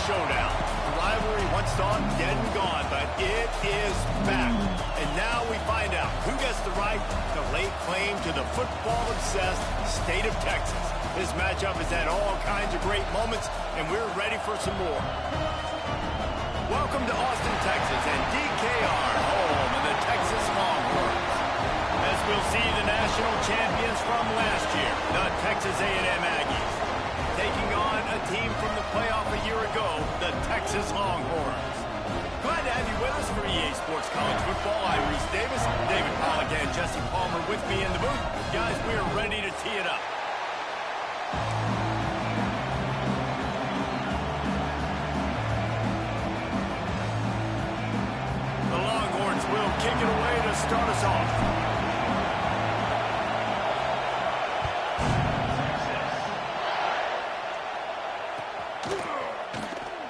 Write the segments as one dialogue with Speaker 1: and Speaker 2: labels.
Speaker 1: showdown. The rivalry once thought dead and gone, but it is back. And now we find out who gets the right to lay claim to the football-obsessed state of Texas. This matchup has had all kinds of great moments, and we're ready for some more. Welcome to Austin, Texas, and DKR, home of the Texas Longhorns. As we'll see the national champions from last year, the Texas A&M Aggies, taking on a team from the playoff a year ago, the Texas Longhorns. Glad to have you with us for EA Sports College Football. I'm Reese Davis, David Pollack, and Jesse Palmer with me in the booth. Guys, we are ready to tee it up. The Longhorns will kick it away to start us off.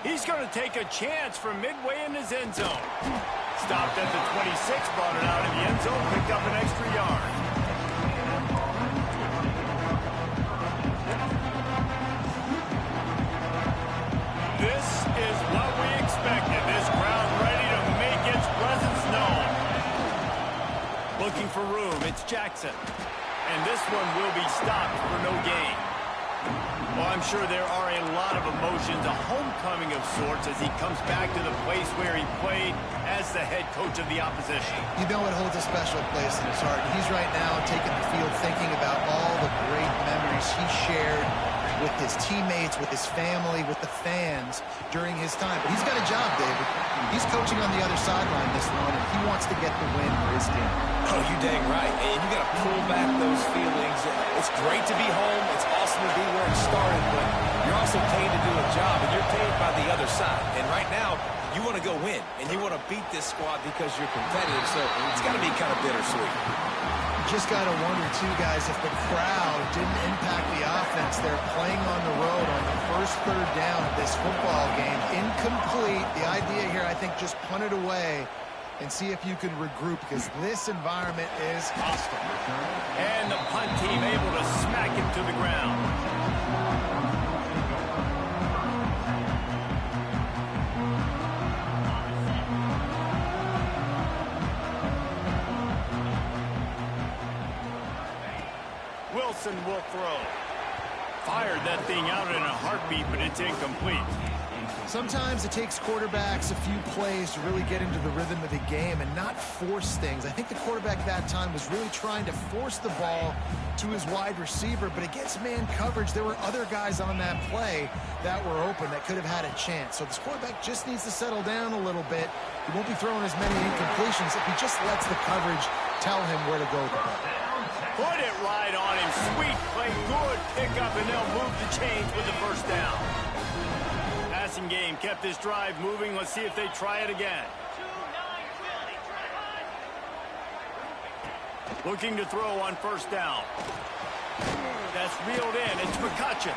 Speaker 1: He's going to take a chance from midway in his end zone. Stopped at the 26, brought it out of the end zone, picked up an extra yard. This is what we expected. This crowd ready to make its presence known. Looking for room, it's Jackson. And this one will be stopped for no gain. Well, I'm sure there are a lot of emotions, a homecoming of sorts as he comes back to the place where he played as the head coach of the opposition.
Speaker 2: You know it holds a special place in his heart. He's right now taking the field thinking about all the great memories he shared with his teammates, with his family, with the fans during his time. But he's got a job, David. He's coaching on the other sideline this one, and he wants to get the win for his team.
Speaker 3: Oh, you dang right. And you got to pull back those feelings. It's great to be home. It's awesome to be where it started, but you're also paid to do a job, and you're paid by the other side. And right now, you want to go win, and you want to beat this squad because you're competitive, so it's got to be kind of bittersweet.
Speaker 2: Just got to wonder, too, guys, if the crowd didn't impact the offense. They're playing on the road on the first third down of this football game. Incomplete. The idea here, I think, just punt it away and see if you can regroup, because this environment is hostile.
Speaker 1: And the punt team able to smack him to the ground. Wilson will throw. Fired that thing out in a heartbeat, but it's incomplete.
Speaker 2: Sometimes it takes quarterbacks a few plays to really get into the rhythm of the game and not force things. I think the quarterback that time was really trying to force the ball to his wide receiver, but against man coverage, there were other guys on that play that were open that could have had a chance. So this quarterback just needs to settle down a little bit. He won't be throwing as many incompletions if he just lets the coverage tell him where to go with the ball.
Speaker 1: Put it right on him. Sweet play, good pickup, and they'll move the chains with the first down. Passing game kept this drive moving. Let's see if they try it again. Looking to throw on first down. That's reeled in. It's McCutcheon.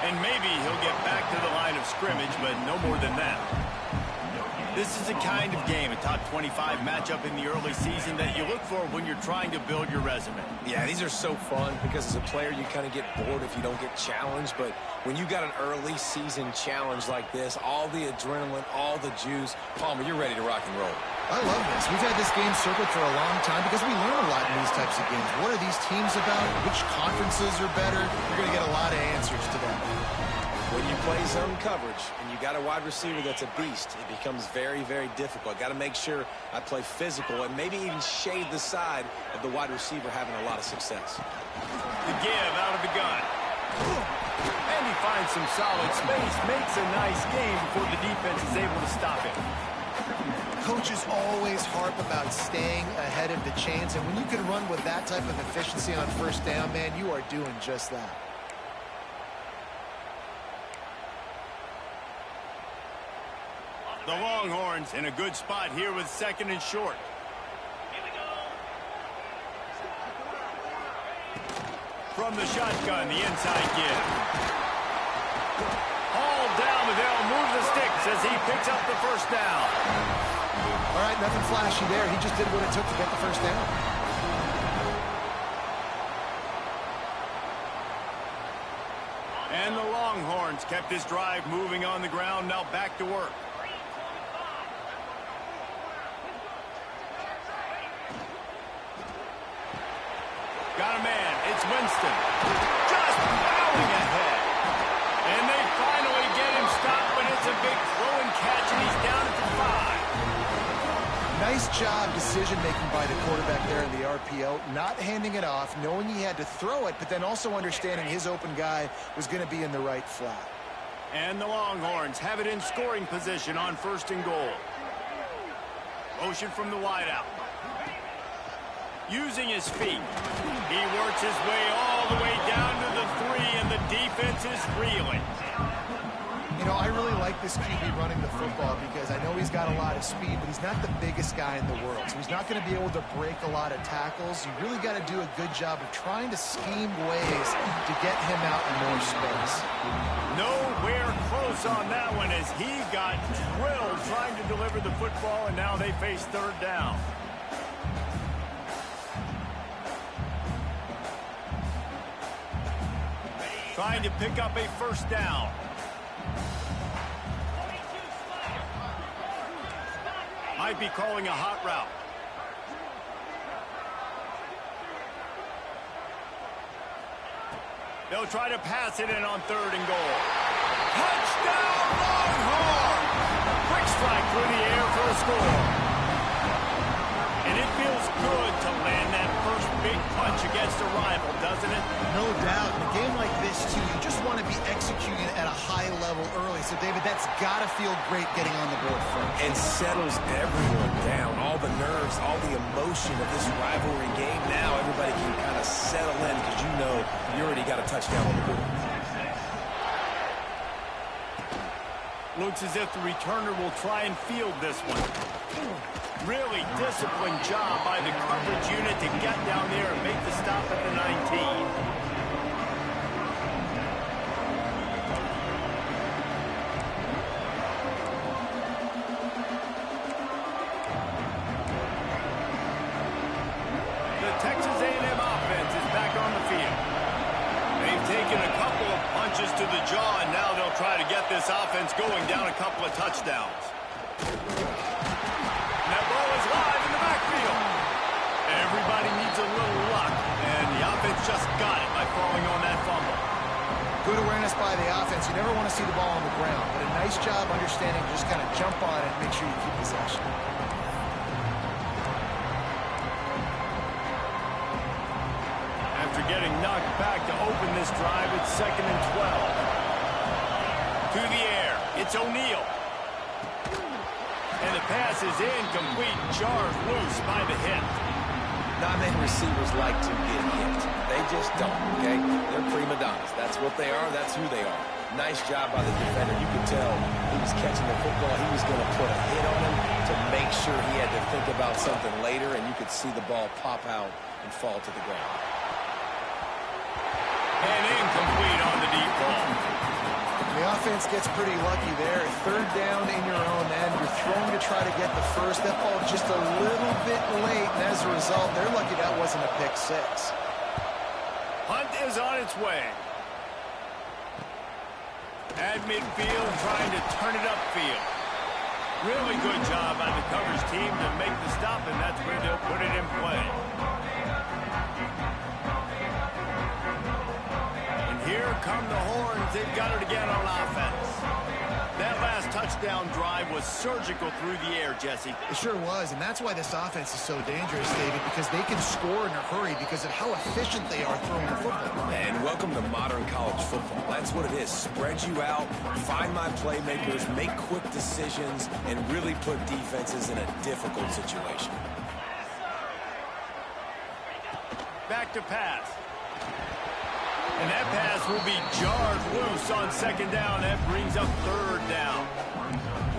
Speaker 1: And maybe he'll get back to the line of scrimmage, but no more than that. This is the kind of game, a top 25 matchup in the early season, that you look for when you're trying to build your resume.
Speaker 3: Yeah, these are so fun because as a player, you kind of get bored if you don't get challenged. But when you got an early season challenge like this, all the adrenaline, all the juice, Palmer, you're ready to rock and roll.
Speaker 2: I love this. We've had this game circled for a long time because we learn a lot in these types of games. What are these teams about? Which conferences are better? You're going to get a lot of answers to that.
Speaker 3: When you play zone coverage and you got a wide receiver that's a beast, it becomes very, very difficult. Got to make sure I play physical and maybe even shade the side of the wide receiver having a lot of success.
Speaker 1: The give out of the gun. And he finds some solid space, makes a nice game before the defense is able to stop it.
Speaker 2: Coaches always harp about staying ahead of the chains, and when you can run with that type of efficiency on first down, man, you are doing just that.
Speaker 1: The Longhorns in a good spot here with second and short. From the shotgun, the inside give. All down, but they'll move the sticks as he picks up the first down.
Speaker 2: All right, nothing flashy there. He just did what it took to get the first down.
Speaker 1: And the Longhorns Longhorns kept this drive moving on the ground. Now back to work. Got a man. It's Winston. Just plowing ahead. And they finally get him stopped, but it's a big throw and catch, and he's down at the 5.
Speaker 2: Nice job decision-making by the quarterback there in the RPO, not handing it off, knowing he had to throw it, but then also understanding his open guy was going to be in the right flat.
Speaker 1: And the Longhorns have it in scoring position on 1st and goal. Motion from the wideout. Using his feet. He works his way all the way down to the 3, and the defense is reeling.
Speaker 2: You know, I really like this QB running the football because I know he's got a lot of speed, but he's not the biggest guy in the world. So he's not going to be able to break a lot of tackles. You really got to do a good job of trying to scheme ways to get him out in more space.
Speaker 1: Nowhere close on that one as he got drilled trying to deliver the football, and now they face 3rd down. Trying to pick up a 1st down. Might be calling a hot route. They'll try to pass it in on 3rd and goal. Touchdown, Longhorns! Quick strike through the air for a score. And it feels good to land that first big punch against a rival, doesn't it?
Speaker 2: No doubt. In a game like this, too, you just want to be executing at a high level early. So, David, that's got to feel great getting on the board first.
Speaker 3: And settles everyone down. All the nerves, all the emotion of this rivalry game. Now everybody can kind of settle in because you know you already got a touchdown on the board.
Speaker 1: Looks as if the returner will try and field this one. Really disciplined job by the coverage unit to get down there and make the stop at the 19. The Texas A&M offense is back on the field. They've taken a couple of punches to the jaw, and now they'll try to get this offense going down a couple of touchdowns. That ball is live in the backfield. Everybody needs a little luck, and the offense just got it by falling on that fumble.
Speaker 2: Good awareness by the offense. You never want to see the ball on the ground, but a nice job understanding to just kind of jump on it and make sure you keep possession.
Speaker 1: After getting knocked back to open this drive, it's 2nd and 12. To the air, it's O'Neal. And the pass is incomplete. Jars loose by the hip.
Speaker 3: Not many receivers like to get hit. They just don't, okay? They're prima donnas. That's what they are. That's who they are. Nice job by the defender. You could tell he was catching the football. He was going to put a hit on him to make sure he had to think about something later, and you could see the ball pop out and fall to the ground.
Speaker 1: And incomplete on the deep ball.
Speaker 2: The offense gets pretty lucky there. 3rd down in your own end. You're throwing to try to get the first. That ball just a little bit late, and as a result, they're lucky that wasn't a pick 6.
Speaker 1: Hunt is on its way. At midfield, trying to turn it upfield. Really good job by the coverage team to make the stop, and that's where they'll put it in play. Here come the Horns. They've got it again on offense. That last touchdown drive was surgical through the air, Jesse.
Speaker 2: It sure was, and that's why this offense is so dangerous, David, because they can score in a hurry because of how efficient they are throwing the football.
Speaker 3: And welcome to modern college football. That's what it is. Spread you out, find my playmakers, make quick decisions, and really put defenses in a difficult situation.
Speaker 1: Back to pass. And that pass will be jarred loose on 2nd down. That brings up 3rd down.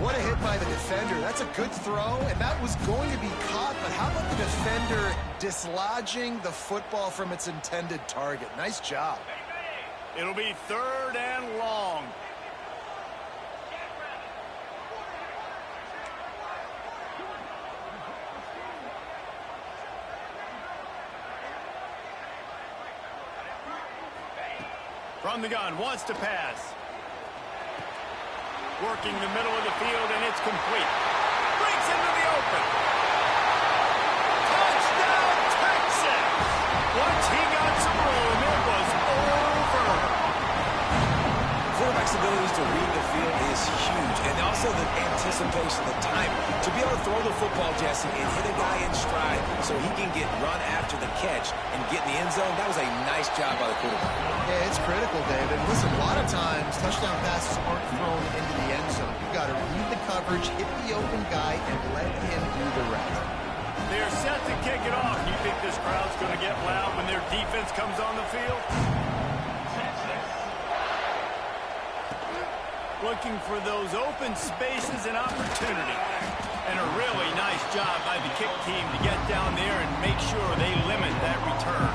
Speaker 2: What a hit by the defender. That's a good throw, and that was going to be caught, but how about the defender dislodging the football from its intended target? Nice job.
Speaker 1: It'll be 3rd and long. From the gun, wants to pass. Working the middle of the field, and it's complete. Breaks into the open. Touchdown, Texas! Once he got some room, it was over.
Speaker 3: Quarterback's abilities to read the field is huge, and also the anticipation, the time to be able to throw the football, Jesse, and hit a guy in stride so he can get run after the catch and get in the end zone. That was a nice job by the quarterback.
Speaker 2: Yeah, it's critical, David. Listen, a lot of times touchdown passes aren't thrown into the end zone. You've got to read the coverage, hit the open guy, and let him do the rest.
Speaker 1: They're set to kick it off. You think this crowd's going to get loud when their defense comes on the field? Looking for those open spaces and opportunity. And a really nice job by the kick team to get down there and make sure they limit that return.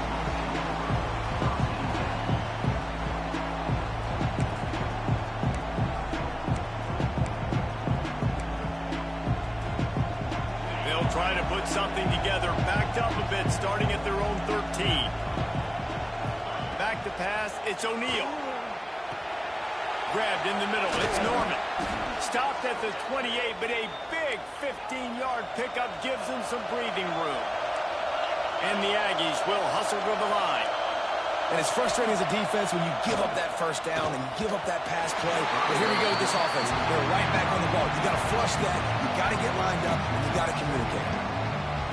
Speaker 1: They'll try to put something together, backed up a bit, starting at their own 13. Back to pass, it's O'Neal. Grabbed in the middle, it's Norman. Stopped at the 28, but a big 15-yard pickup gives them some breathing room. And the Aggies will hustle to the line.
Speaker 3: And it's frustrating as a defense when you give up that first down and you give up that pass play. But here we go with this offense. They're right back on the ball. You got to flush that, you got to get lined up, and you got to communicate.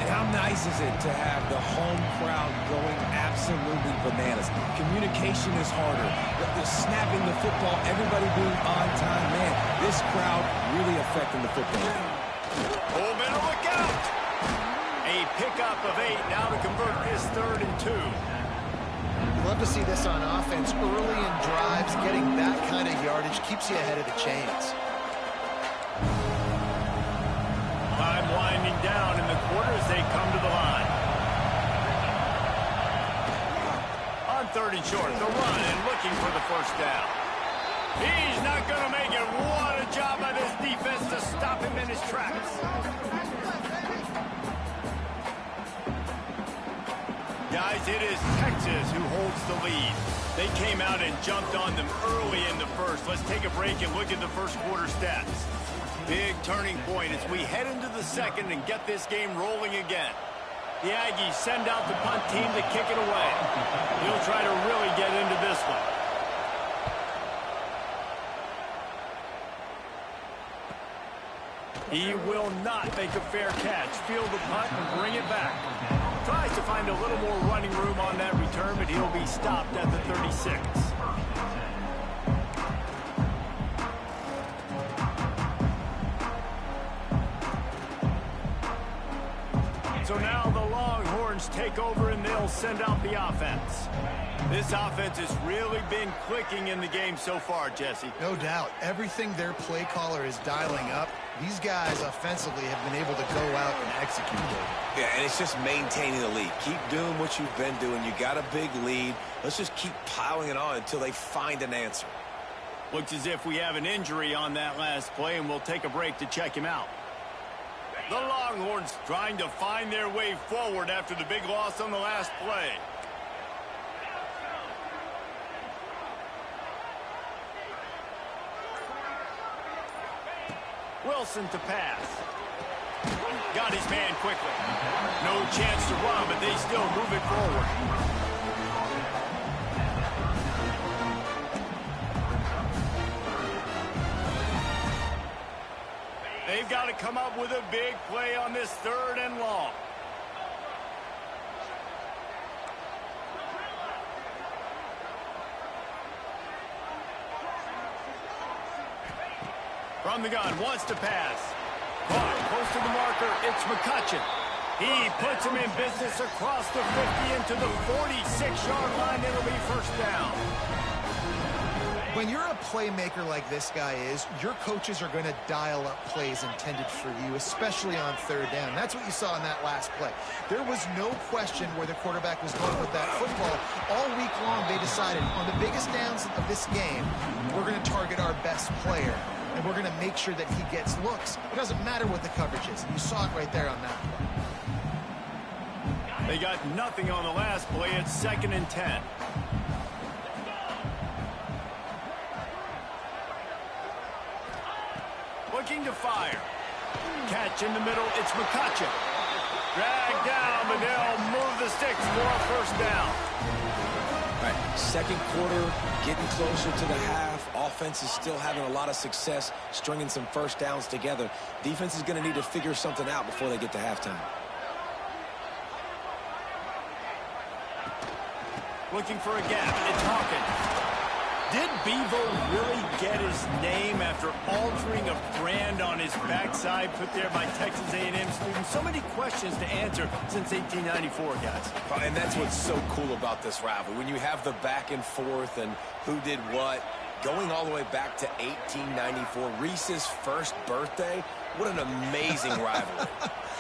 Speaker 3: And how nice is it to have the home crowd going absolutely bananas? Communication is harder. The snapping the football, everybody being on time. Man, this crowd really affecting the football game.
Speaker 1: Coleman, look out! A pickup of 8 now to convert this 3rd and 2.
Speaker 2: Love to see this on offense. Early in drives, getting that kind of yardage keeps you ahead of the chains.
Speaker 1: Time winding down in the quarter as they come to the line. On 3rd and short, the run and looking for the first down. He's not going to make it. What a job by this defense to stop him in his tracks. Guys, it is Texas who holds the lead. They came out and jumped on them early in the first. Let's take a break and look at the first quarter stats. Big turning point as we head into the second and get this game rolling again. The Aggies send out the punt team to kick it away. He'll try to really get into this one. He will not make a fair catch. Field the punt and bring it back. Tries to find a little more running room on that return, but he'll be stopped at the 36. So now the Longhorns take over and they'll send out the offense. This offense has really been clicking in the game so far, Jesse.
Speaker 2: No doubt. Everything their play caller is dialing up, these guys offensively have been able to go out and execute it.
Speaker 3: Yeah, and it's just maintaining the lead. Keep doing what you've been doing. You got a big lead. Let's just keep piling it on until they find an answer.
Speaker 1: Looks as if we have an injury on that last play, and we'll take a break to check him out. The Longhorns trying to find their way forward after the big loss on the last play. Wilson to pass. Got his man quickly. No chance to run, but they still move it forward. They've got to come up with a big play on this 3rd and long. From the gun, wants to pass. Caught close to the marker, it's McCutcheon. He puts him in business across the 50 into the 46-yard line. It'll be first down.
Speaker 2: When you're a playmaker like this guy is, your coaches are going to dial up plays intended for you, especially on 3rd down. That's what you saw in that last play. There was no question where the quarterback was going with that football. All week long, they decided on the biggest downs of this game, we're going to target our best player, and we're going to make sure that he gets looks. It doesn't matter what the coverage is. You saw it right there on that play.
Speaker 1: They got nothing on the last play. It's 2nd and 10. looking to fire. Catch in the middle, it's McCutcheon. Dragged down, but they'll move the sticks for a first down.
Speaker 3: All right, second quarter, getting closer to the half. Offense is still having a lot of success stringing some first downs together. Defense is going to need to figure something out before they get to halftime.
Speaker 1: Looking for a gap, it's Hawkins. Did Bevo really get his name after altering a brand on his backside put there by Texas A&M students? So many questions to answer since 1894, guys.
Speaker 3: And that's what's so cool about this rivalry. When you have the back and forth and who did what, going all the way back to 1894, Reese's first birthday, what an amazing rivalry.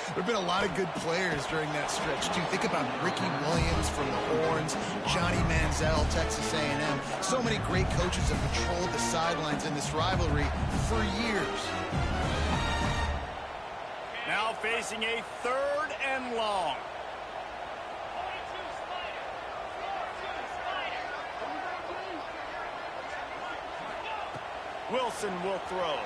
Speaker 2: There have been a lot of good players during that stretch, too. Think about Ricky Williams from the Horns, Johnny Manziel, Texas A&M. So many great coaches have patrolled the sidelines in this rivalry for years.
Speaker 1: Now facing a 3rd and long. Wilson will throw.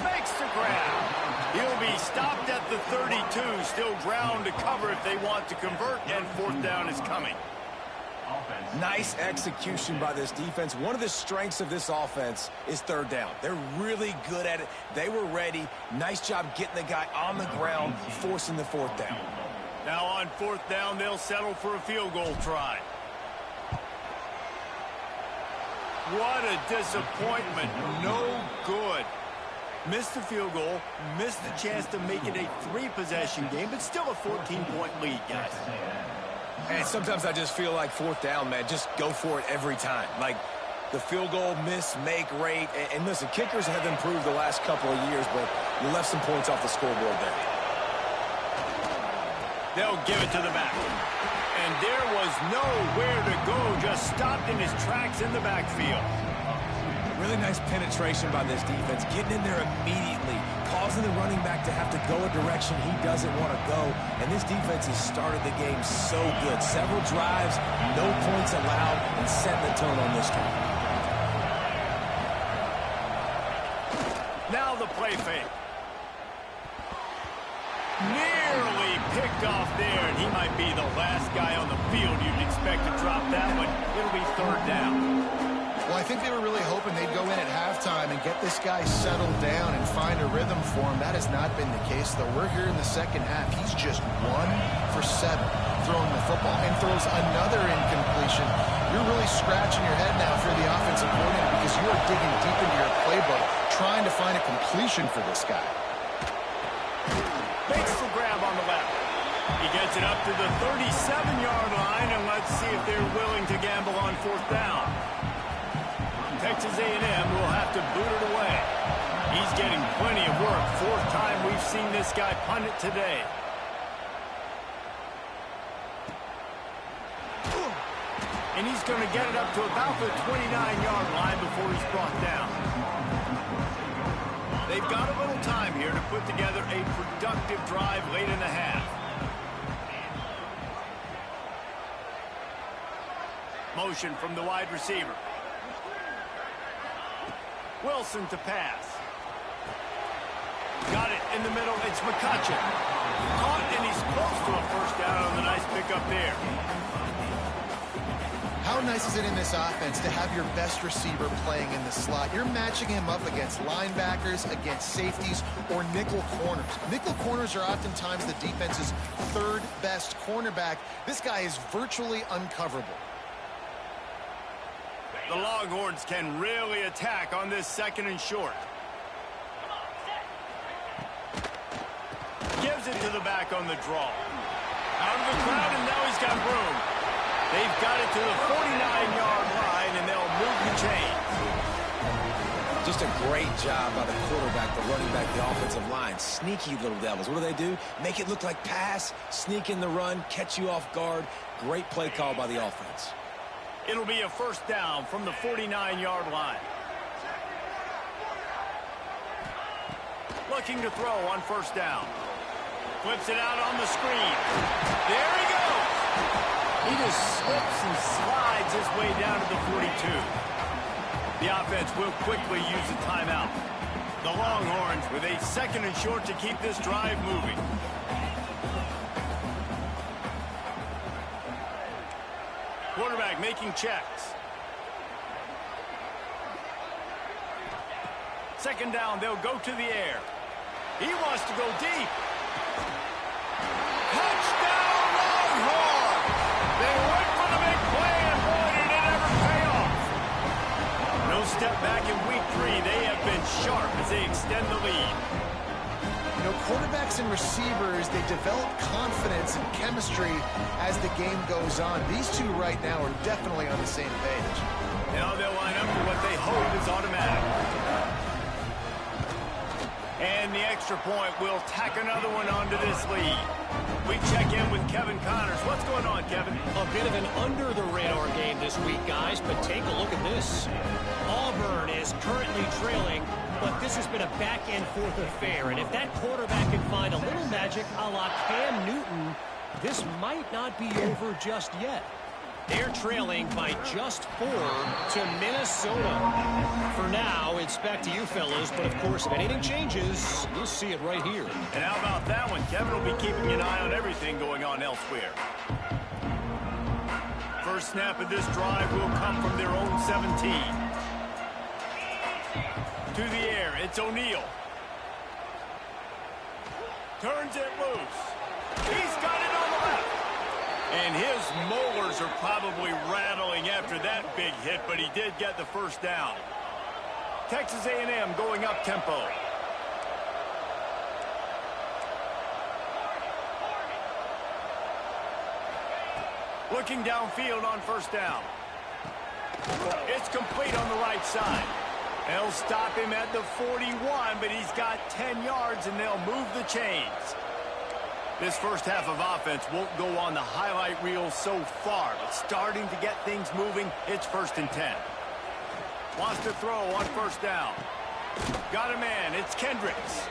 Speaker 1: Makes the grab. He'll be stopped at the 32. Still ground to cover if they want to convert, and 4th down is coming.
Speaker 3: Nice execution by this defense. One of the strengths of this offense is 3rd down. They're really good at it. They were ready. Nice job getting the guy on the ground, forcing the 4th down.
Speaker 1: Now on 4th down, they'll settle for a field goal try. What a disappointment. No good. Missed the field goal, missed the chance to make it a 3-possession game, but still a 14-point lead, guys.
Speaker 3: And sometimes I just feel like 4th down, man, just go for it every time. Like the field goal miss, make rate. And listen, kickers have improved the last couple of years, but you left some points off the scoreboard there.
Speaker 1: They'll give it to the back. And there was nowhere to go, just stopped in his tracks in the backfield.
Speaker 3: Really nice penetration by this defense, getting in there immediately, causing the running back to have to go a direction he doesn't want to go. And this defense has started the game so good. Several drives, no points allowed, and setting the tone on this one.
Speaker 1: Now the play fake. Nearly picked off there, and he might be the last guy on the field you'd expect to drop that one. It'll be 3rd down.
Speaker 2: Well, I think they were really hoping they'd go in at halftime and get this guy settled down and find a rhythm for him. That has not been the case, though. We're here in the second half. He's just 1 for 7 throwing the football and throws another incompletion. You're really scratching your head now for the offensive coordinator because you are digging deep into your playbook trying to find a completion for this guy.
Speaker 1: Makes the grab on the left. He gets it up to the 37-yard line, and let's see if they're willing to gamble on 4th down. Texas A&M will have to boot it away. He's getting plenty of work. 4th time we've seen this guy punt it today. And he's going to get it up to about the 29-yard line before he's brought down. They've got a little time here to put together a productive drive late in the half. Motion from the wide receiver. Wilson to pass. Got it in the middle. It's McCutcheon. Caught, and he's close to a first down on the nice pickup there.
Speaker 2: How nice is it in this offense to have your best receiver playing in the slot? You're matching him up against linebackers, against safeties, or nickel corners. Nickel corners are oftentimes the defense's 3rd best cornerback. This guy is virtually uncoverable.
Speaker 1: The Longhorns can really attack on this 2nd and short. Gives it to the back on the draw. Out of the crowd, and now he's got room. They've got it to the 49-yard line, and they'll move the chains.
Speaker 3: Just a great job by the quarterback, the running back, the offensive line. Sneaky little devils. What do? Make it look like pass, sneak in the run, catch you off guard. Great play call by the offense.
Speaker 1: It'll be a first down from the 49-yard line. Looking to throw on 1st down. Flips it out on the screen. There he goes. He just slips and slides his way down to the 42. The offense will quickly use a timeout. The Longhorns with a 2nd and short to keep this drive moving. Quarterback making checks. 2nd down, they'll go to the air. He wants to go deep. Touchdown, Longhorns! They went for the big play, and boy, did it ever pay off. No step back in week 3. They have been sharp as they extend the lead.
Speaker 2: You know, quarterbacks and receivers, they develop confidence and chemistry as the game goes on. These two right now are definitely on the same page.
Speaker 1: Now they'll line up for what they hope is automatic. And the extra point will tack another one onto this lead. We check in with Kevin Connors. What's going on, Kevin?
Speaker 4: A bit of an under-the-radar game this week, guys, but take a look at this. Auburn is currently trailing, but this has been a back-and-forth affair. And if that quarterback can find a little magic a la Cam Newton, this might not be over just yet. They're trailing by just 4 to Minnesota. For now, it's back to you fellas, but of course, if anything changes, you'll see it right here.
Speaker 1: And how about that one? Kevin will be keeping an eye on everything going on elsewhere. First snap of this drive will come from their own 17. To the air, it's O'Neal. Turns it loose. He's got it on the left. And his molars are probably rattling after that big hit, but he did get the first down. Texas A&M going up tempo. Looking downfield on first down. It's complete on the right side. They'll stop him at the 41, but he's got 10 yards, and they'll move the chains. This first half of offense won't go on the highlight reel so far, but starting to get things moving, it's 1st and 10. Wants to throw on first down. Got a man, it's Kendricks.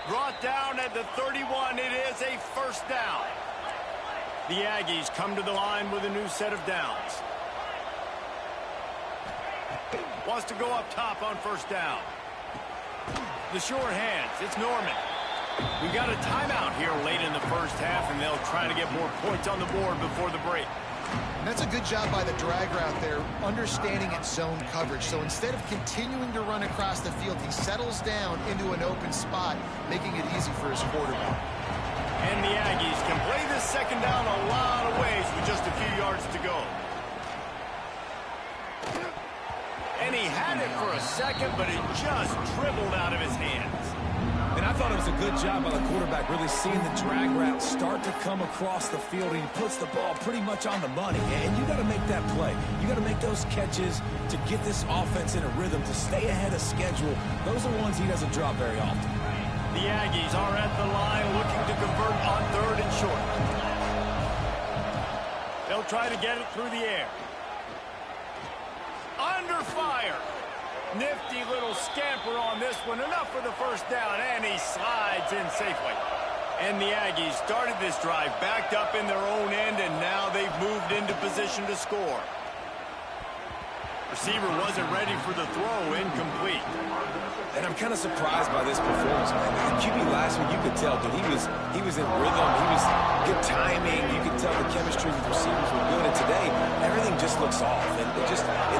Speaker 1: Brought down at the 31, it is a first down. The Aggies come to the line with a new set of downs. Wants to go up top on first down. The short hands, it's Norman. We got a timeout here late in the first half, and they'll try to get more points on the board before the break.
Speaker 2: And that's a good job by the drag route there, understanding its zone coverage. So instead of continuing to run across the field, he settles down into an open spot, making it easy for his quarterback.
Speaker 1: And the Aggies can play this 2nd down a lot of ways with just a few yards to go. And he had it for a second, but it just dribbled out of his hands.
Speaker 3: And I thought it was a good job by the quarterback, really seeing the drag route start to come across the field, and he puts the ball pretty much on the money. And you got to make that play. You got to make those catches to get this offense in a rhythm, to stay ahead of schedule. Those are ones he doesn't drop very often.
Speaker 1: The Aggies are at the line looking to convert on 3rd and short. They'll try to get it through the air. Under fire. Nifty little scamper on this one. Enough for the first down, and he slides in safely. And the Aggies started this drive backed up in their own end, and now they've moved into position to score. Receiver wasn't ready for the throw, incomplete.
Speaker 3: And I'm kind of surprised by this performance, man. The QB last week, you could tell, dude, he was in rhythm. He was good timing. You could tell the chemistry with receivers were good. And today, everything just looks off. And it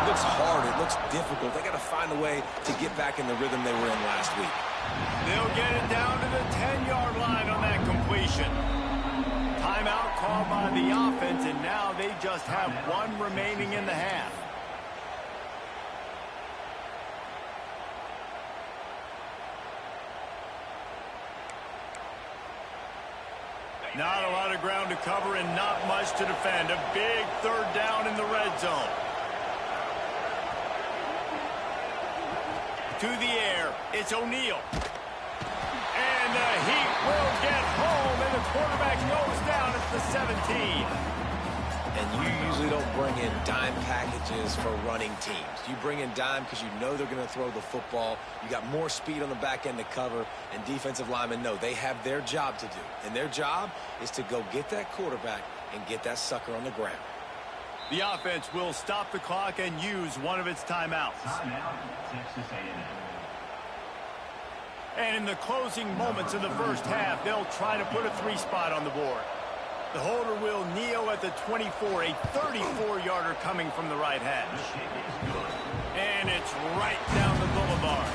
Speaker 3: looks hard. It looks difficult. They got to find a way to get back in the rhythm they were in last week.
Speaker 1: They'll get it down to the 10-yard line on that completion. Timeout called by the offense, and now they just have one remaining in the half. Not a lot of ground to cover and not much to defend. A big 3rd down in the red zone. To the air, it's O'Neal. And he will get home, and the quarterback goes down at the 17.
Speaker 3: And you usually don't bring in dime packages for running teams. You bring in dime because you know they're going to throw the football. You got more speed on the back end to cover, and defensive linemen know they have their job to do. And their job is to go get that quarterback and get that sucker on the ground.
Speaker 1: The offense will stop the clock and use one of its timeouts. And in the closing moments of the first half, they'll try to put a 3-spot on the board. The holder will kneel at the 24, a 34-yarder coming from the right hash. And it's right down the boulevard.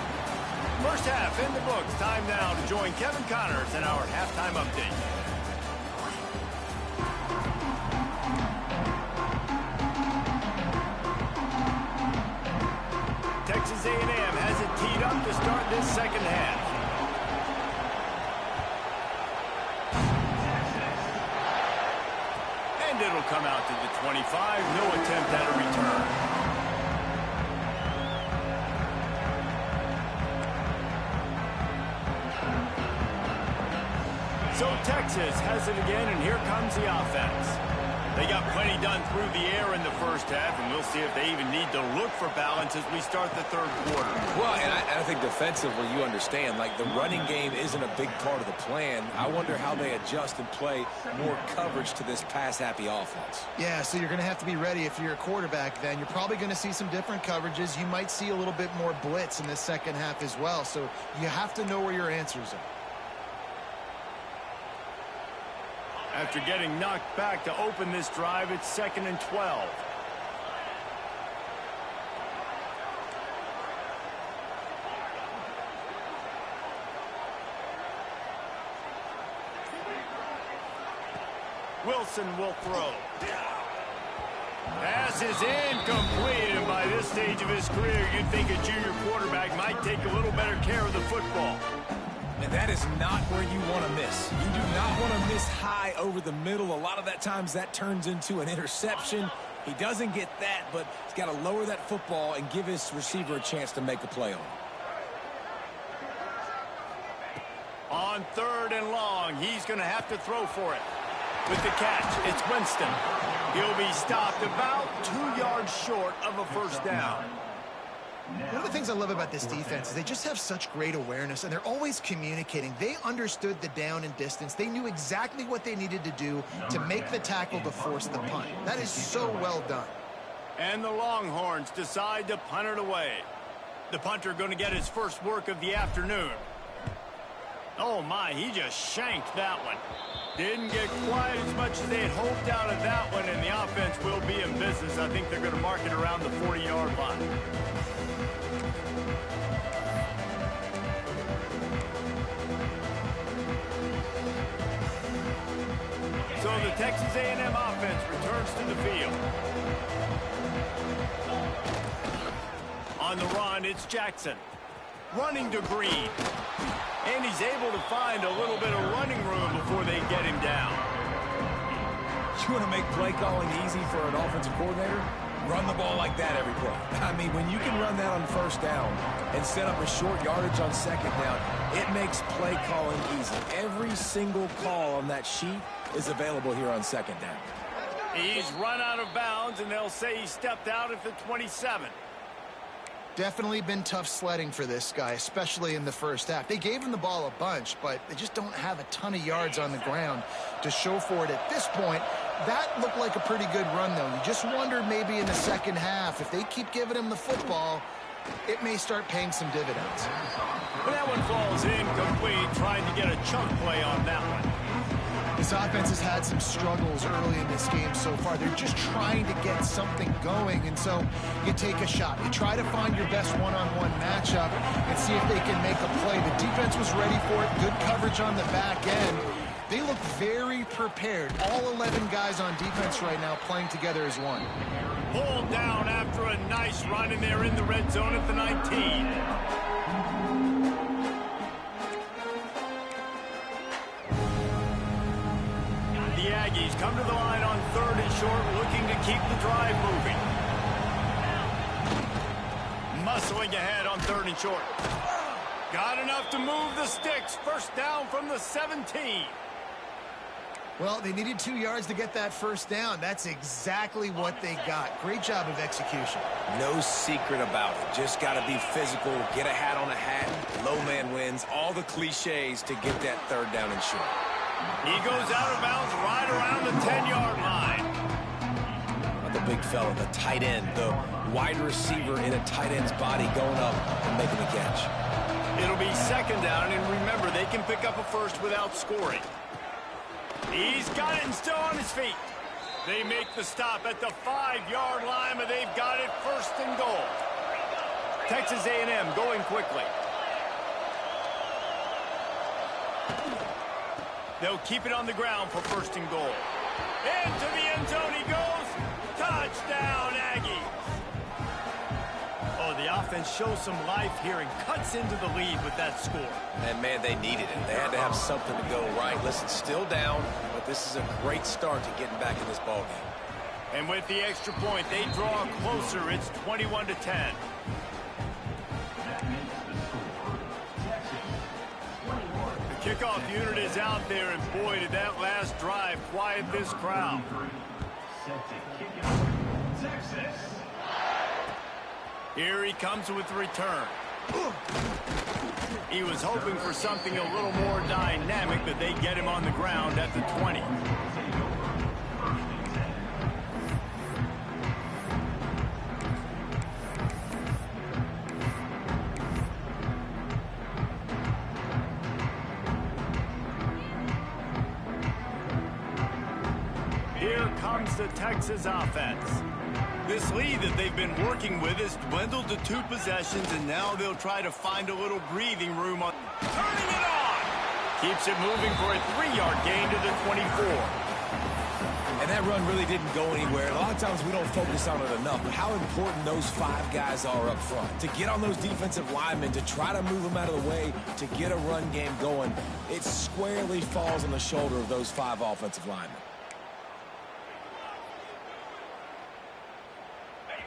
Speaker 1: First half in the books. Time now to join Kevin Connors in our halftime update. Texas A&M has it teed up to start this second half. And it'll come out to the 25. No attempt at a return. So Texas has it again, and here comes the offense. They got plenty done through the air in the first half, and we'll see if they even need to look for balance as we start the third quarter.
Speaker 3: Well, and I think defensively, you understand, like the running game isn't a big part of the plan. I wonder how they adjust and play more coverage to this pass-happy offense.
Speaker 2: Yeah, so you're going to have to be ready if you're a quarterback then. You're probably going to see some different coverages. You might see a little bit more blitz in the second half as well, so you have to know where your answers are.
Speaker 1: After getting knocked back to open this drive, it's 2nd and 12. Wilson will throw. Pass is incomplete, and by this stage of his career, you'd think a junior quarterback might take a little better care of the football.
Speaker 3: And that is not where you want to miss. You do not want to miss high over the middle. A lot of that times that turns into an interception. He doesn't get that, but he's got to lower that football and give his receiver a chance to make a play on it.
Speaker 1: On 3rd and long, he's going to have to throw for it. With the catch, it's Winston. He'll be stopped about 2 yards short of a first down.
Speaker 2: One of the things I love about this defense is they just have such great awareness, and they're always communicating. They understood the down and distance. They knew exactly what they needed to do to make the tackle to force the punt. That is so well done.
Speaker 1: And the Longhorns decide to punt it away. The punter going to get his first work of the afternoon. Oh, my, he just shanked that one. Didn't get quite as much as they had hoped out of that one, and the offense will be in business. I think they're going to mark it around the 40-yard line. So the Texas A&M offense returns to the field. On the run, it's Jackson. Running to Green. And he's able to find a little bit of running room before they get him down.
Speaker 3: You want to make play calling easy for an offensive coordinator? Run the ball like that every play. I mean, when you can run that on first down and set up a short yardage on second down, it makes play calling easy. Every single call on that sheet is available here on second down.
Speaker 1: He's run out of bounds, and they'll say he stepped out at the 27.
Speaker 2: Definitely been tough sledding for this guy, especially in the first half. They gave him the ball a bunch, but they just don't have a ton of yards on the ground to show for it at this point. That looked like a pretty good run, though. You just wonder maybe in the second half, if they keep giving him the football, it may start paying some dividends.
Speaker 1: But that one falls incomplete, trying to get a chunk play on that one.
Speaker 2: This offense has had some struggles early in this game so far. They're just trying to get something going, and so you take a shot. You try to find your best one-on-one matchup and see if they can make a play. The defense was ready for it. Good coverage on the back end. They look very prepared. All 11 guys on defense right now playing together as one.
Speaker 1: Pulled down after a nice run, and they're in the red zone at the 19. The Aggies come to the line on 3rd and short, looking to keep the drive moving. Muscling ahead on 3rd and short. Got enough to move the sticks. First down from the 17.
Speaker 2: Well, they needed 2 yards to get that first down. That's exactly what they got. Great job of execution.
Speaker 3: No secret about it. Just got to be physical, get a hat on a hat, low man wins, all the cliches to get that 3rd down and short.
Speaker 1: He goes out of bounds right around the 10-yard line.
Speaker 3: The big fella, the tight end, the wide receiver in a tight end's body going up and making the catch.
Speaker 1: It'll be second down, and remember, they can pick up a first without scoring. He's got it and still on his feet. They make the stop at the 5-yard line, but they've got it first and goal. Texas A&M going quickly. They'll keep it on the ground for first and goal. Into the end zone he goes. Touchdown, Aggies. Oh, the offense shows some life here and cuts into the lead with that score.
Speaker 3: And, man, they needed it. They had to have something to go right. Listen, still down, but this is a great start to getting back in this ballgame.
Speaker 1: And with the extra point, they draw closer. It's 21-10. Kickoff unit is out there, and boy, did that last drive quiet this crowd. Here he comes with the return. He was hoping for something a little more dynamic, but they get him on the ground at the 20. Here comes the Texas offense. This lead that they've been working with has dwindled to 2 possessions, and now they'll try to find a little breathing room on turning it on. Keeps it moving for a 3-yard gain to the 24.
Speaker 3: And that run really didn't go anywhere. A lot of times we don't focus on it enough, but how important those 5 guys are up front. To get on those defensive linemen, to try to move them out of the way, to get a run game going, it squarely falls on the shoulder of those 5 offensive linemen.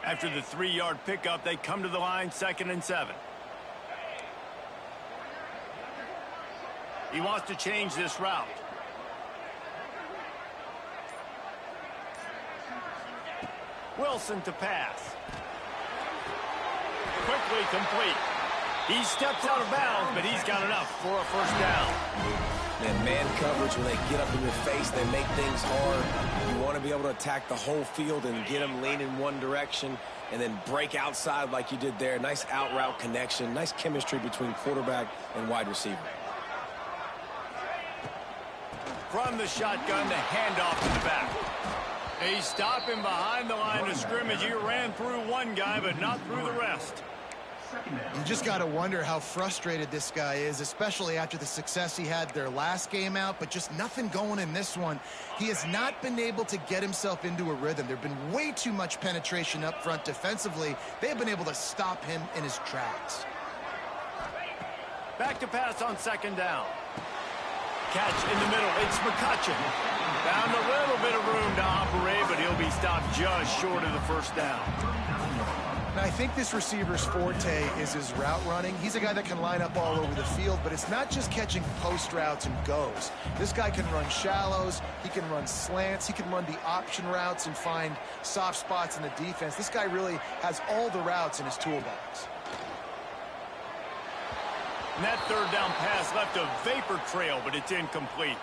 Speaker 1: After the 3-yard pickup, they come to the line, 2nd and 7. He wants to change this route. Wilson to pass. Quickly complete. He steps out of bounds, but he's got enough for a first down.
Speaker 3: And man coverage, when they get up in your face, they make things hard. You want to be able to attack the whole field and get them lean in one direction and then break outside like you did there. Nice out route connection, nice chemistry between quarterback and wide receiver.
Speaker 1: From the shotgun, the handoff to the back. They stop him behind the line of scrimmage. He ran through one guy, but not through the rest.
Speaker 2: You just got to wonder how frustrated this guy is, especially after the success he had their last game out, but just nothing going in this one. He has not been able to get himself into a rhythm. There have been way too much penetration up front defensively. They have been able to stop him in his tracks.
Speaker 1: Back to pass on 2nd down. Catch in the middle. It's McCutcheon. Found a little bit of room to operate, but he'll be stopped just short of the first down.
Speaker 2: Now, I think this receiver's forte is his route running. He's a guy that can line up all over the field, but it's not just catching post routes and goes. This guy can run shallows, he can run slants, he can run the option routes and find soft spots in the defense. This guy really has all the routes in his toolbox.
Speaker 1: And that 3rd down pass left a vapor trail, but it's incomplete.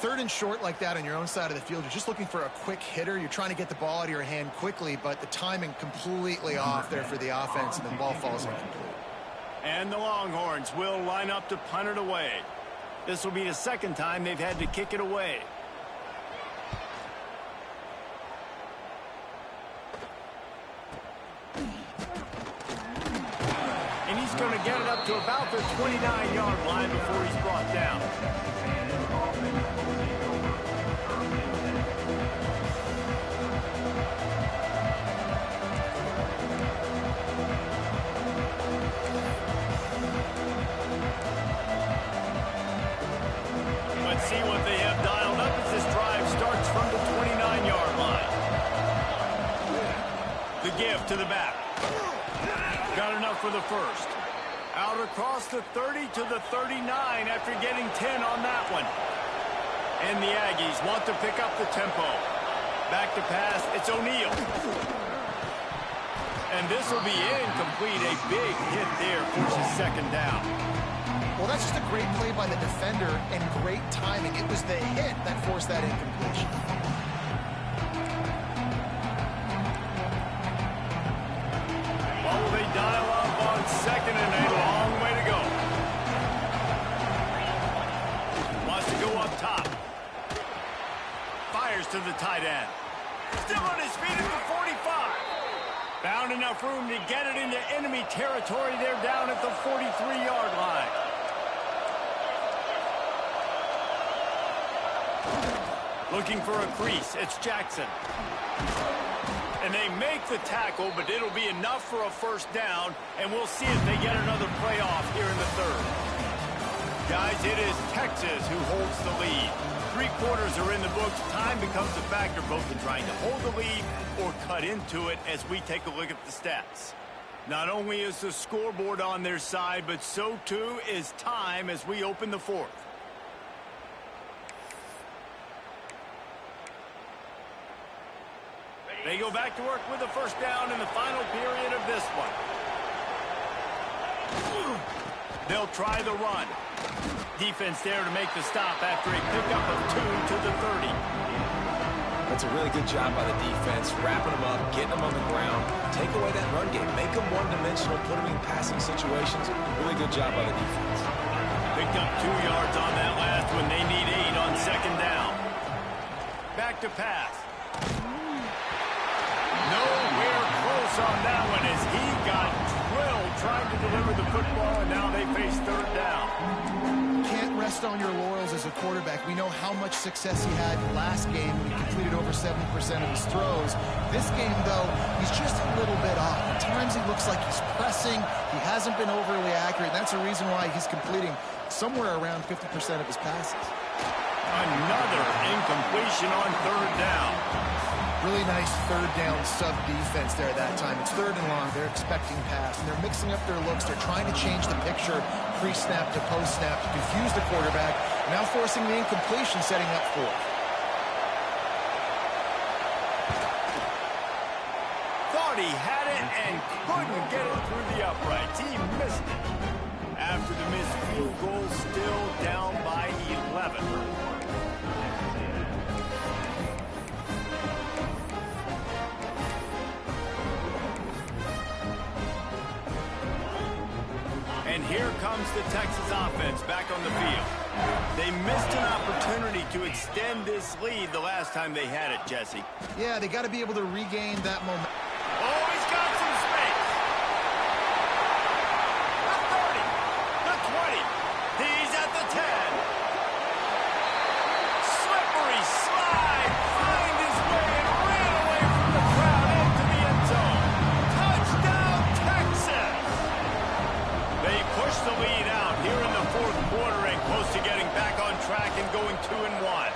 Speaker 2: 3rd and short like that on your own side of the field, you're just looking for a quick hitter. You're trying to get the ball out of your hand quickly, but the timing completely off there for the offense, and the ball falls incomplete.
Speaker 1: And the Longhorns will line up to punt it away. This will be the 2nd time they've had to kick it away. And he's going to get it up to about the 29-yard line before he's brought down. See what they have dialed up as this drive starts from the 29-yard line. The give to the back. Got enough for the first. Out across the 30 to the 39 after getting 10 on that one. And the Aggies want to pick up the tempo. Back to pass, it's O'Neal. And this will be incomplete. A big hit there forces 2nd down.
Speaker 2: Well, that's just a great play by the defender and great timing. It was the hit that forced that incompletion.
Speaker 1: fires to the tight end. Still on his feet at the 45. Found enough room to get it into enemy territory. They're down at the 43-yard line. Looking for a crease. It's Jackson. And they make the tackle, but it'll be enough for a first down, and we'll see if they get another play off here in the third. Guys, it is Texas who holds the lead. 3 quarters are in the books. Time becomes a factor both in trying to hold the lead or cut into it as we take a look at the stats. Not only is the scoreboard on their side, but so too is time as we open the fourth. They go back to work with a first down in the final period of this one. They'll try the run. Defense there to make the stop after a pickup of 2 to the 30.
Speaker 3: That's a really good job by the defense, wrapping them up, getting them on the ground, take away that run game, make them one-dimensional, put them in passing situations. Really good job by the defense.
Speaker 1: Picked up 2 yards on that last one. They need 8 on second down. Back to pass. Nowhere close on that one as he got drilled trying to deliver the football, and now they face third down.
Speaker 2: Can't rest on your laurels as a quarterback. We know how much success he had last game when he completed over 70% of his throws. This game, though, he's just a little bit off. At times he looks like he's pressing. He hasn't been overly accurate. That's a reason why he's completing somewhere around 50% of his passes.
Speaker 1: Another incompletion on third down.
Speaker 2: Really nice third down sub defense there that time. It's third and long. They're expecting pass, and they're mixing up their looks. They're trying to change the picture pre-snap to post-snap to confuse the quarterback, now forcing the incompletion, setting up fourth.
Speaker 1: Thought he had it and couldn't get it through the uprights. He missed it. After the missed field goal, still down by 11. And here comes the Texas offense back on the field. They missed an opportunity to extend this lead the last time they had it, Jesse.
Speaker 2: Yeah, they got to be able to regain that momentum.
Speaker 1: Oh, he's got some space. The 30, the 20. He's at the 10. Slippery slide. Find his way and ran away from the crowd into the end zone. Touchdown, Texas. They push the lead out here in the fourth quarter and close to getting back on track and going 2-1.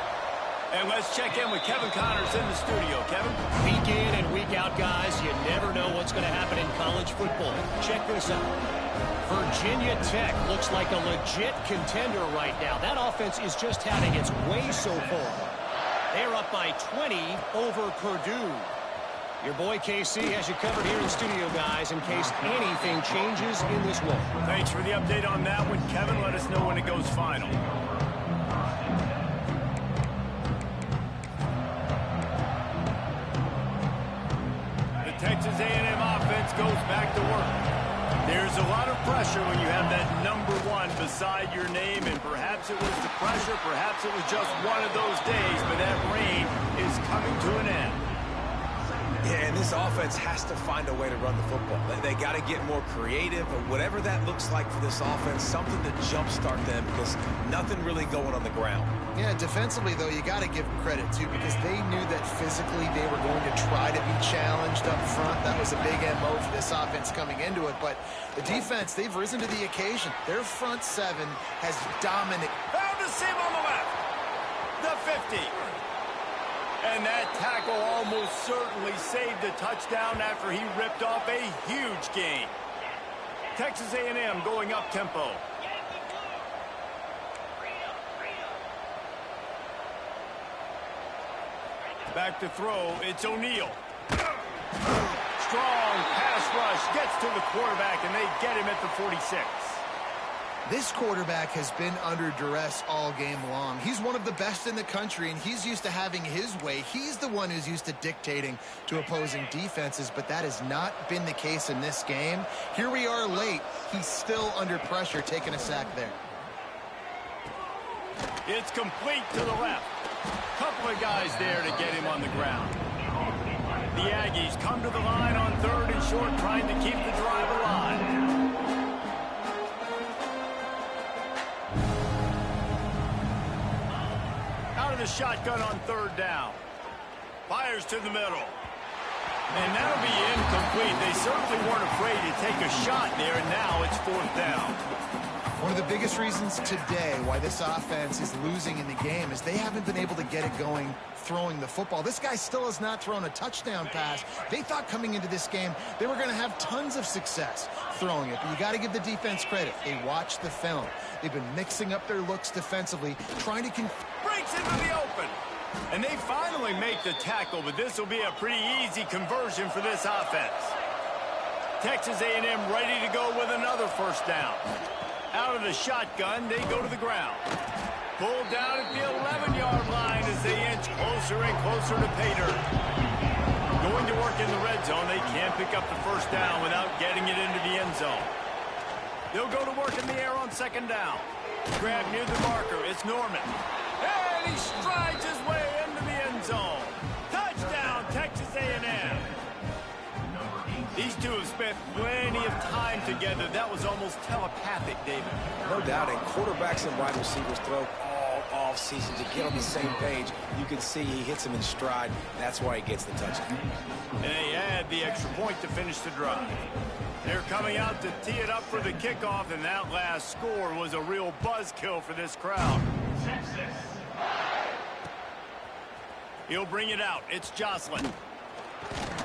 Speaker 1: And let's check in with Kevin Connors in the studio. Kevin?
Speaker 4: Week in and week out, guys, you never know what's going to happen in college football. Check this out. Virginia Tech looks like a legit contender right now. That offense is just having its way so far. They're up by 20 over Purdue. Your boy KC has you covered here in studio, guys, in case anything changes in this one.
Speaker 1: Thanks for the update on that one, Kevin. Let us know when it goes final. The Texas A&M offense goes back to work. There's a lot of pressure when you have that number 1 beside your name, and perhaps it was the pressure, perhaps it was just one of those days, but that reign is coming to an end.
Speaker 3: Yeah, and this offense has to find a way to run the football. They got to get more creative, or whatever that looks like for this offense, something to jumpstart them, because nothing really going on the ground.
Speaker 2: Yeah, defensively, though, you got to give them credit, too, because they knew that physically they were going to try to be challenged up front. That was a big MO for this offense coming into it. But the defense, they've risen to the occasion. Their front 7 has dominated.
Speaker 1: Found a seam on the left. The 50. And that tackle almost certainly saved a touchdown after he ripped off a huge gain. Texas A&M going up tempo. Back to throw, it's O'Neal. Strong pass rush, gets to the quarterback, and they get him at the 46.
Speaker 2: This quarterback has been under duress all game long. He's one of the best in the country, and he's used to having his way. He's the one who's used to dictating to opposing defenses, but that has not been the case in this game. Here we are late. He's still under pressure, taking a sack there.
Speaker 1: It's complete to the left. Couple of guys there to get him on the ground. The Aggies come to the line on 3rd and short, trying to keep the drive alive. Out of the shotgun on 3rd down. Fires to the middle. And that'll be incomplete. They certainly weren't afraid to take a shot there, and now it's 4th down.
Speaker 2: One of the biggest reasons today why this offense is losing in the game is they haven't been able to get it going throwing the football. This guy still has not thrown a touchdown pass. They thought coming into this game they were going to have tons of success throwing it, but you got to give the defense credit. They watched the film. They've been mixing up their looks defensively, trying to
Speaker 1: Breaks into the open. And they finally make the tackle, but this will be a pretty easy conversion for this offense. Texas A&M ready to go with another 1st down. Out of the shotgun, they go to the ground. Pulled down at the 11-yard line as they inch closer and closer to pay dirt. Going to work in the red zone, they can't pick up the 1st down without getting it into the end zone. They'll go to work in the air on 2nd down. Grab near the marker, it's Norman. And he strides his way into the end zone. Touchdown, Texas A&M. These two have spent plenty of time together. That was almost telepathic, David.
Speaker 3: No doubt, and quarterbacks and wide receivers throw all off-season to get on the same page. You can see he hits him in stride. That's why he gets the touchdown.
Speaker 1: And they add the extra point to finish the drive. They're coming out to tee it up for the kickoff, and that last score was a real buzzkill for this crowd. He'll bring it out. It's Jocelyn.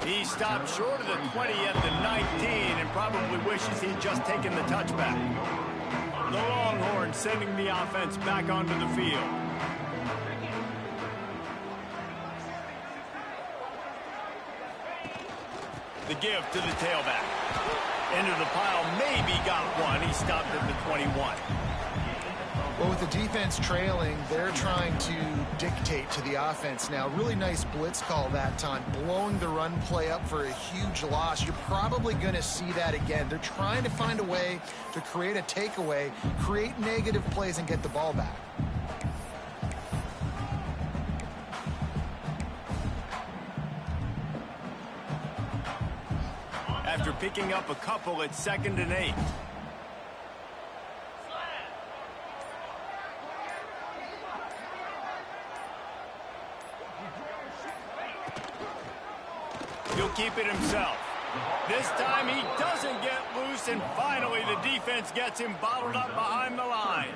Speaker 1: He stopped short of the 20 at the 19 and probably wishes he'd just taken the touchback. The Longhorns sending the offense back onto the field. The give to the tailback. Into the pile, maybe got one. He stopped at the 21.
Speaker 2: Well, with the defense trailing, they're trying to dictate to the offense now. Really nice blitz call that time, blowing the run play up for a huge loss. You're probably going to see that again. They're trying to find a way to create a takeaway, create negative plays, and get the ball back.
Speaker 1: After picking up a couple at 2nd and 8. He'll keep it himself. This time he doesn't get loose, and finally the defense gets him bottled up behind the line.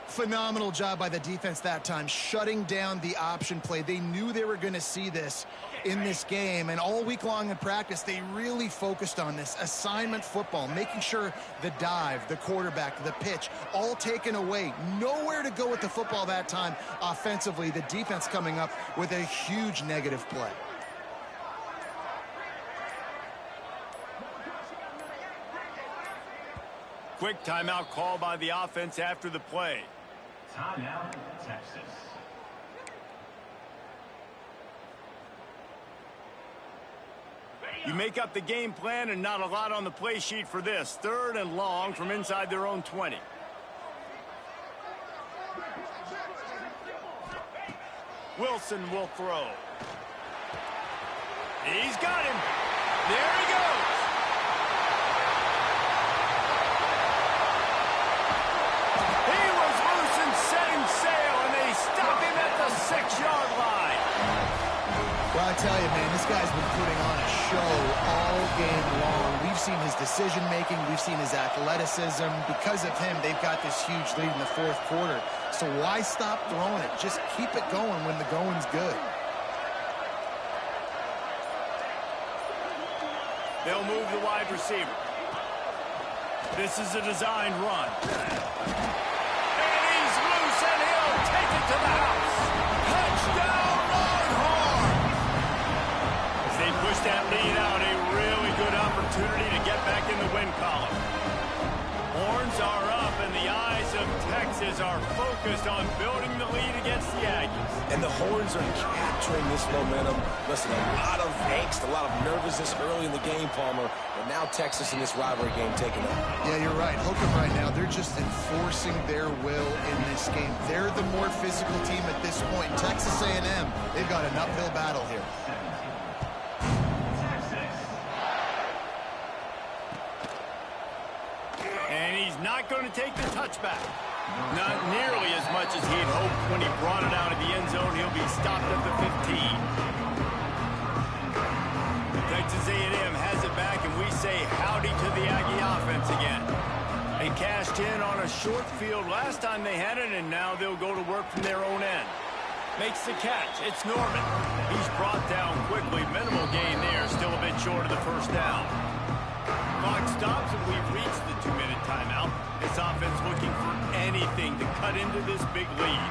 Speaker 2: Phenomenal job by the defense that time, shutting down the option play. They knew they were going to see this in this game, and all week long in practice, they really focused on this assignment football, making sure the dive, the quarterback, the pitch, all taken away. Nowhere to go with the football that time offensively. The defense coming up with a huge negative play.
Speaker 1: Quick timeout call by the offense after the play.
Speaker 5: Timeout, Texas.
Speaker 1: You make up the game plan and not a lot on the play sheet for this. 3rd and long from inside their own 20. Wilson will throw. He's got him. There he goes. He was loose and setting sail, and they stop him at the 6-yard line.
Speaker 2: Well, I tell you, man, this guy's been putting on a show all game long. We've seen his decision-making. We've seen his athleticism. Because of him, they've got this huge lead in the 4th quarter. So why stop throwing it? Just keep it going when the going's good.
Speaker 1: They'll move the wide receiver. This is a designed run. And he's loose, and he'll take it to the house. Touchdown, Longhorn! As they push that lead out, a really good opportunity to get back in the win column. Horns are up, and the eyes of Texas are focused on building the lead against the Aggies.
Speaker 3: And the Horns are capturing this momentum. Listen, a lot of angst, a lot of nervousness early in the game, Palmer. But now Texas in this rivalry game taking up.
Speaker 2: Yeah, you're right. Hook 'em right now. They're just enforcing their will in this game. They're the more physical team at this point. Texas A&M, they've got an uphill battle here.
Speaker 1: And he's not going to take the touchback. Not nearly as much as he had hoped when he brought it out of the end zone. He'll be stopped at the 15. Texas A&M has it back, and we say howdy to the Aggie offense again. They cashed in on a short field last time they had it, and now they'll go to work from their own end. Makes the catch. It's Norman. He's brought down quickly. Minimal gain there. Still a bit short of the first down. Clock stops, and we've reached the 2-minute timeout. This offense looking for anything to cut into this big lead.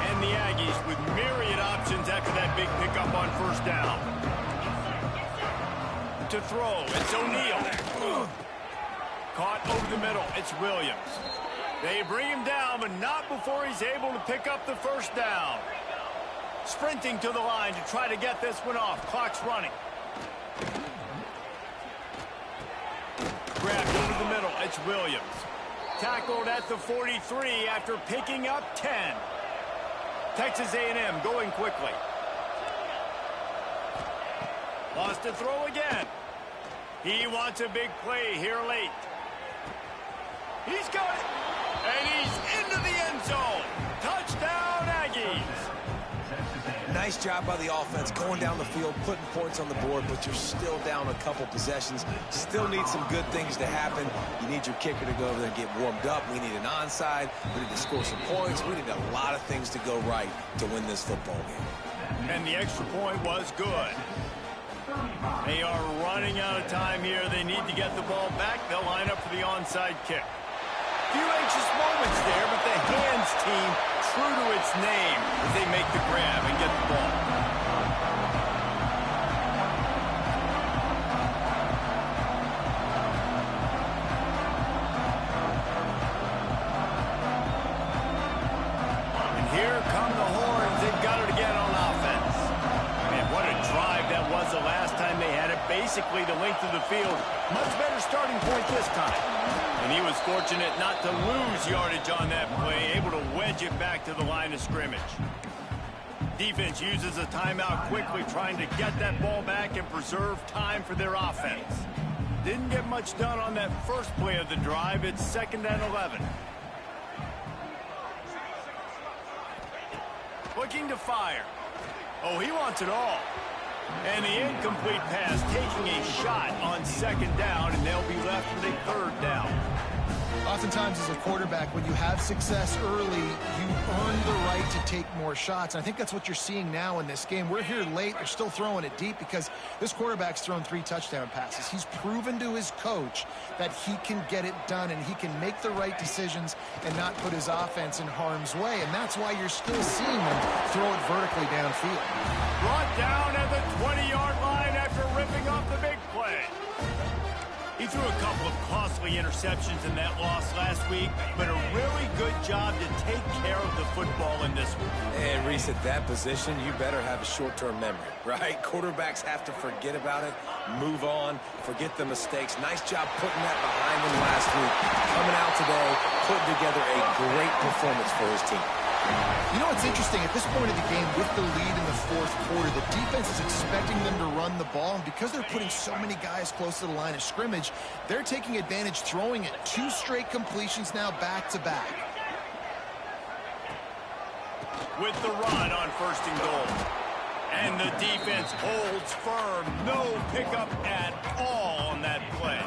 Speaker 1: And the Aggies with myriad options after that big pickup on first down. To throw, it's O'Neal. Caught over the middle, it's Williams. They bring him down, but not before he's able to pick up the first down. Sprinting to the line to try to get this one off. Clock's running. Grabbed over the middle, it's Williams. Tackled at the 43 after picking up 10. Texas A&M going quickly. Lost to throw again. He wants a big play here late. He's got it. And he's into the end zone. Touchdown, Aggies.
Speaker 3: Nice job by the offense going down the field, putting points on the board, but you're still down a couple possessions. Still need some good things to happen. You need your kicker to go over there and get warmed up. We need an onside. We need to score some points. We need a lot of things to go right to win this football game.
Speaker 1: And the extra point was good. They are running out of time here. They need to get the ball back. They'll line up for the onside kick. Few anxious moments there, but the hands team true to its name as they make the grab and get the ball. And here come the Horns. They've got it again on offense. Man, what a drive that was the last time they had it. Basically the length of the field. Much better starting point this time. And he was fortunate not to lose yardage on that play, able to wedge it back to the line of scrimmage. Defense uses a timeout quickly, trying to get that ball back and preserve time for their offense. Didn't get much done on that first play of the drive. It's 2nd and 11. Looking to fire. Oh, he wants it all. And the incomplete pass taking a shot on 2nd down, and they'll be left with a 3rd down.
Speaker 2: Oftentimes as a quarterback, when you have success early, you earn the right to take more shots. And I think that's what you're seeing now in this game. We're here late. They're still throwing it deep because this quarterback's thrown 3 touchdown passes. He's proven to his coach that he can get it done and he can make the right decisions and not put his offense in harm's way. And that's why you're still seeing him throw it vertically downfield.
Speaker 1: Brought down at the 20-yard line after ripping off the big play. He threw a couple of costly interceptions in that loss last week, but a really good job to take care of the football in this one.
Speaker 3: And Reese, at that position, you better have a short-term memory, right? Quarterbacks have to forget about it, move on, forget the mistakes. Nice job putting that behind him last week. Coming out today, putting together a great performance for his team.
Speaker 2: You know what's interesting? At this point of the game, with the lead in the 4th quarter, the defense is expecting them to run the ball, and because they're putting so many guys close to the line of scrimmage, they're taking advantage, throwing it. 2 straight completions now back-to-back.
Speaker 1: With the run on 1st and goal. And the defense holds firm. No pickup at all on that play.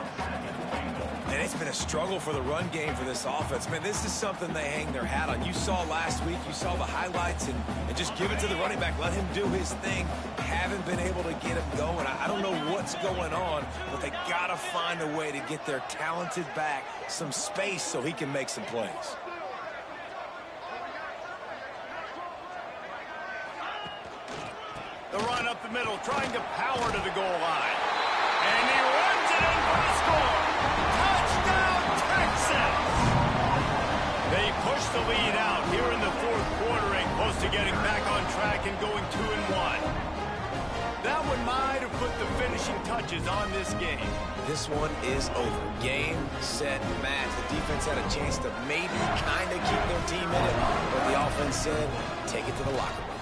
Speaker 3: And it's been a struggle for the run game for this offense. Man, this is something they hang their hat on. You saw last week, you saw the highlights, and just give it to the running back. Let him do his thing. Haven't been able to get him going. I don't know what's going on, but they got to find a way to get their talented back some space so he can make some plays.
Speaker 1: The run up the middle, trying to power to the goal line. And he runs it in for the score. Touchdown, Texas! They push the lead out here in the 4th quarter and Close to getting back on track and going 2-1. That one might have put the finishing touches on this game.
Speaker 3: This one is over. Game, set, match. The defense had a chance to maybe kind of keep their team in it, but the offense said, take it to the locker room.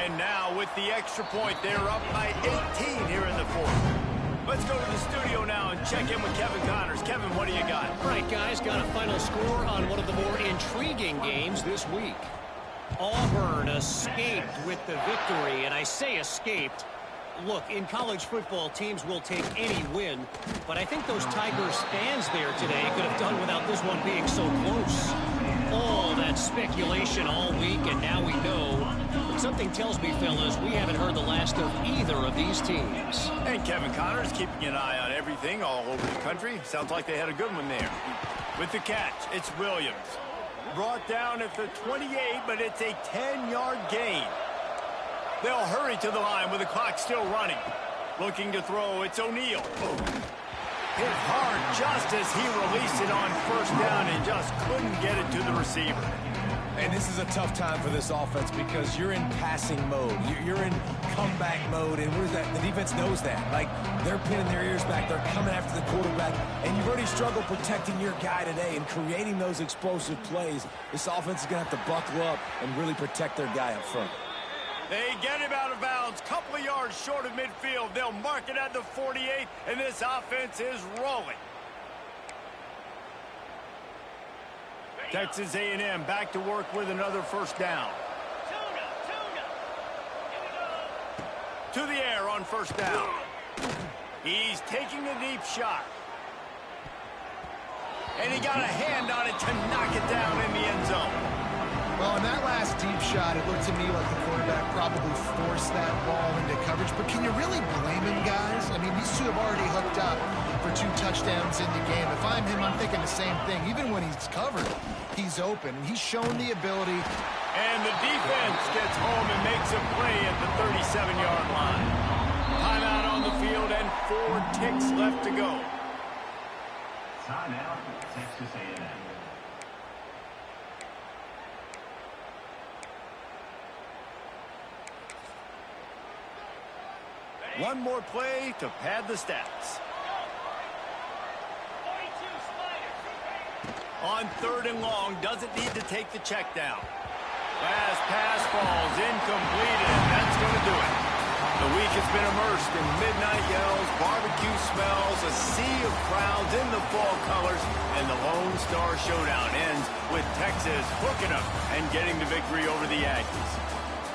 Speaker 1: And now with the extra point, they're up by 18 here in the fourth. Let's go to the studio now and check in with Kevin Connors. Kevin, what do you got?
Speaker 4: All right, guys, got a final score on one of the more intriguing games this week. Auburn escaped with the victory, and I say escaped. Look, in college football, teams will take any win, but I think those Tigers fans there today could have done without this one being so close. All that speculation all week, and now we know. But something tells me, fellas, we haven't heard the last of either of these teams.
Speaker 1: And Kevin Connors keeping an eye on everything all over the country. Sounds like they had a good one there. With the catch, it's Williams. Brought down at the 28, but it's a 10-yard gain. They'll hurry to the line with the clock still running. Looking to throw, it's O'Neal. Hit hard just as he released it on first down and just couldn't get it to the receiver.
Speaker 3: And this is a tough time for this offense because you're in passing mode. You're in comeback mode, and where's that? The defense knows that. Like, they're pinning their ears back. They're coming after the quarterback, and you've already struggled protecting your guy today and creating those explosive plays. This offense is going to have to buckle up and really protect their guy up front.
Speaker 1: They get him out of bounds, couple of yards short of midfield. They'll mark it at the 48, and this offense is rolling. Texas A&M back to work with another first down. To the air on first down. He's taking a deep shot. And he got a hand on it to knock it down in the end zone.
Speaker 2: Well, in that last deep shot, it looked to me like the quarterback probably forced that ball into coverage. But can you really blame him, guys? I mean, these two have already hooked up for 2 touchdowns in the game. If I'm him, I'm thinking the same thing. Even when he's covered, he's open. He's shown the ability.
Speaker 1: And the defense gets home and makes a play at the 37-yard line. Timeout on the field and 4 ticks left to go.
Speaker 5: Timeout, Texas A&M.
Speaker 1: One more play to pad the stats. On 3rd and long, doesn't need to take the check down. Last pass falls incomplete, and that's going to do it. The week has been immersed in midnight yells, barbecue smells, a sea of crowds in the fall colors, and the Lone Star Showdown ends with Texas hooking up and getting the victory over the Aggies.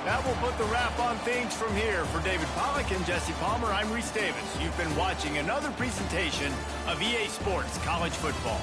Speaker 1: That will put the wrap on things from here. For David Pollack and Jesse Palmer, I'm Reese Davis. You've been watching another presentation of EA Sports College Football.